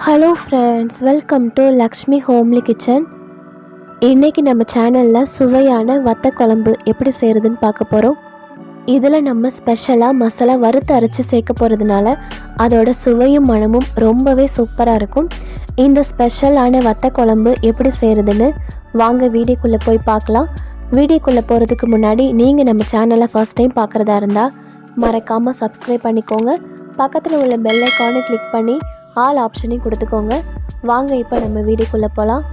Hello friends, welcome to Lakshmi homely kitchen. இன்றைக்கி நம்ம சேனலில் சுவையான வத்த குழம்பு எப்படி செய்கிறதுன்னு பார்க்க போகிறோம். இதில் நம்ம ஸ்பெஷலாக மசாலா வறுத்து அரைச்சி சேர்க்க போகிறதுனால அதோட சுவையும் மணமும் ரொம்பவே சூப்பராக இருக்கும். இந்த ஸ்பெஷலான வத்த குழம்பு எப்படி செய்கிறதுன்னு வாங்க வீடியோக்குள்ளே போய் பார்க்கலாம். வீடியோக்குள்ளே போகிறதுக்கு முன்னாடி நீங்கள் நம்ம சேனலை ஃபர்ஸ்ட் டைம் பார்க்குறதா இருந்தால் மறக்காமல் சப்ஸ்கிரைப் பண்ணிக்கோங்க. பக்கத்தில் உள்ள பெல் ஐக்கானை கிளிக் பண்ணி ஆல் ஆப்ஷனையும் கொடுத்துக்கோங்க. வாங்க இப்போ நம்ம வீடியோக்குள்ளே போகலாம்.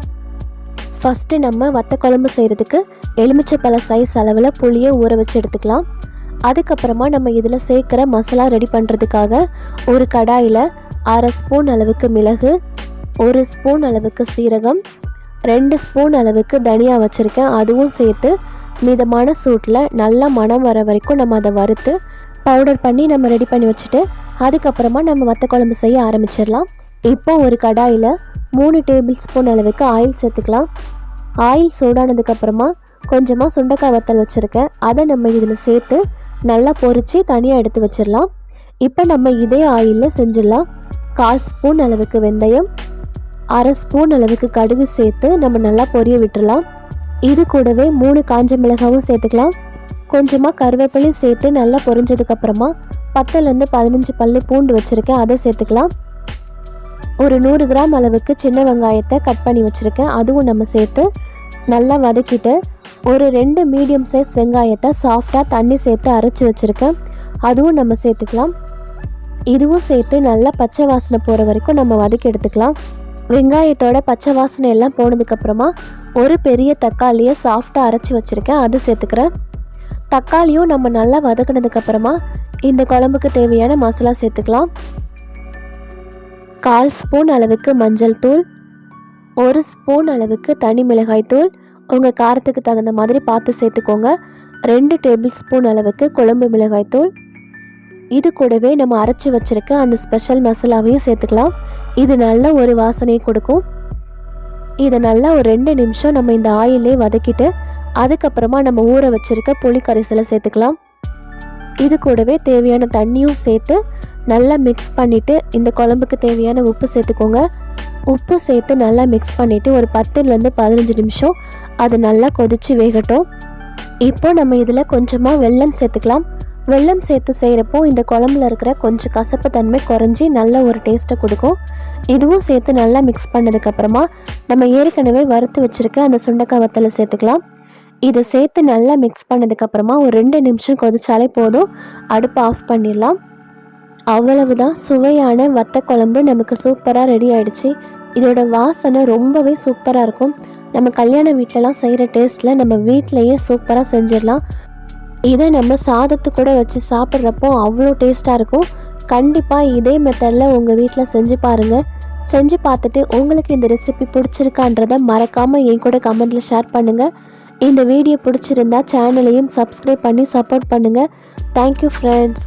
ஃபஸ்ட்டு நம்ம வத்த குழம்பு செய்கிறதுக்கு எலுமிச்சைப்பழ சைஸ் அளவில் புளியை ஊற வச்சு எடுத்துக்கலாம். அதுக்கப்புறமா நம்ம இதில் சேர்க்குற மசாலா ரெடி பண்ணுறதுக்காக ஒரு கடாயில் 1/2 ஸ்பூன் அளவுக்கு மிளகு, 1 ஸ்பூன் அளவுக்கு சீரகம், 2 ஸ்பூன் அளவுக்கு தனியா வச்சுருக்கேன். அதுவும் சேர்த்து மிதமான சூட்டில் நல்லா மணம் வர வரைக்கும் நம்ம அதை வறுத்து பவுடர் பண்ணி நம்ம ரெடி பண்ணி வச்சுட்டு அதுக்கப்புறமா நம்ம வத்த குழம்பு செய்ய ஆரம்பிச்சிடலாம். இப்போ ஒரு கடாயில் 3 டேபிள் ஸ்பூன் அளவுக்கு ஆயில் சேர்த்துக்கலாம். ஆயில் சூடானதுக்கப்புறமா கொஞ்சமாக சுண்டைக்காய் வத்தல் வச்சுருக்கேன். அதை நம்ம இதில் சேர்த்து நல்லா பொரித்து தனியாக எடுத்து வச்சிடலாம். இப்போ நம்ம இதே ஆயிலில் செஞ்சிடலாம். 1/4 ஸ்பூன் அளவுக்கு வெந்தயம், 1/2 ஸ்பூன் அளவுக்கு கடுகு சேர்த்து நம்ம நல்லா பொரிய விட்டுடலாம். இது கூடவே 3 காஞ்ச மிளகாவும் சேர்த்துக்கலாம். கொஞ்சமாக கருவேப்பிலையும் சேர்த்து நல்லா பொரிஞ்சதுக்கப்புறமா 10லேருந்து 15 பல்லு பூண்டு வச்சுருக்கேன், அதை சேர்த்துக்கலாம். ஒரு 100 கிராம் அளவுக்கு சின்ன வெங்காயத்தை கட் பண்ணி வச்சுருக்கேன், அதுவும் நம்ம சேர்த்து நல்லா வதக்கிட்டு ஒரு 2 மீடியம் சைஸ் வெங்காயத்தை சாஃப்டாக தண்ணி சேர்த்து அரைச்சி வச்சுருக்கேன், அதுவும் நம்ம சேர்த்துக்கலாம். இதுவும் சேர்த்து நல்லா பச்சை வாசனை போகிற வரைக்கும் நம்ம வதக்கி எடுத்துக்கலாம். வெங்காயத்தோட பச்சை வாசனை எல்லாம் போனதுக்கப்புறமா ஒரு பெரிய தக்காளியை சாஃப்டாக அரைச்சி வச்சுருக்கேன், அது சேர்த்துக்கிறேன். தக்காளியும் நம்ம நல்லா வதக்கினதுக்கப்புறமா இந்த குழம்புக்கு தேவையான மசாலா சேர்த்துக்கலாம். 1/4 ஸ்பூன் அளவுக்கு மஞ்சள் தூள், 1 ஸ்பூன் அளவுக்கு தனி மிளகாய் தூள், உங்கள் காரத்துக்கு தகுந்த மாதிரி பார்த்து சேர்த்துக்கோங்க. 2 டேபிள் ஸ்பூன் அளவுக்கு குழம்பு மிளகாய் தூள். இது கூடவே நம்ம அரைச்சி வச்சுருக்க அந்த ஸ்பெஷல் மசாலாவையும் சேர்த்துக்கலாம். இது நல்ல ஒரு வாசனையை கொடுக்கும். இதை நல்லா ஒரு 2 நிமிஷம் நம்ம இந்த ஆயிலே வதக்கிட்டு அதுக்கப்புறமா நம்ம ஊற வச்சுருக்க புளி கரைசலை சேர்த்துக்கலாம். இது கூடவே தேவையான தண்ணியும் சேர்த்து நல்லா மிக்ஸ் பண்ணிவிட்டு இந்த குழம்புக்கு தேவையான உப்பு சேர்த்துக்கோங்க. உப்பு சேர்த்து நல்லா மிக்ஸ் பண்ணிவிட்டு ஒரு 10லேருந்து 15 நிமிஷம் அது நல்லா கொதித்து வேகட்டும். இப்போ நம்ம இதில் கொஞ்சமாக வெல்லம் சேர்த்துக்கலாம். வெல்லம் சேர்த்து செய்கிறப்போ இந்த குழம்புல இருக்கிற கொஞ்சம் கசப்பு தன்மை குறைஞ்சி நல்ல ஒரு டேஸ்ட்டை கொடுக்கும். இதுவும் சேர்த்து நல்லா மிக்ஸ் பண்ணதுக்கப்புறமா நம்ம ஏற்கனவே வறுத்து வச்சுருக்க அந்த சுண்டைக்காய் வத்தலை சேர்த்துக்கலாம். இதை சேர்த்து நல்லா மிக்ஸ் பண்ணதுக்கப்புறமா ஒரு 2 நிமிஷம் கொதிச்சாலே போதும், அடுப்பை ஆஃப் பண்ணிடலாம். அவ்வளவுதான், சுவையான வத்த குழம்பு நமக்கு சூப்பராக ரெடி ஆகிடுச்சு. இதோட வாசனை ரொம்பவே சூப்பராக இருக்கும். நம்ம கல்யாண வீட்டிலலாம் செய்கிற டேஸ்ட்டில் நம்ம வீட்டிலையே சூப்பராக செஞ்சிடலாம். இதை நம்ம சாதத்து கூட வச்சு சாப்பிட்றப்போ அவ்வளோ டேஸ்ட்டாக இருக்கும். கண்டிப்பாக இதே மெத்தடில் உங்கள் வீட்டில் செஞ்சு பாருங்கள். செஞ்சு பார்த்துட்டு உங்களுக்கு இந்த ரெசிபி பிடிச்சிருக்கான்றதை மறக்காமல் என் கூட கமெண்ட்டில் ஷேர் பண்ணுங்கள். இந்த வீடியோ பிடிச்சிருந்தா சேனலையும் சப்ஸ்கிரைப் பண்ணி சப்போர்ட் பண்ணுங்கள். Thank you friends.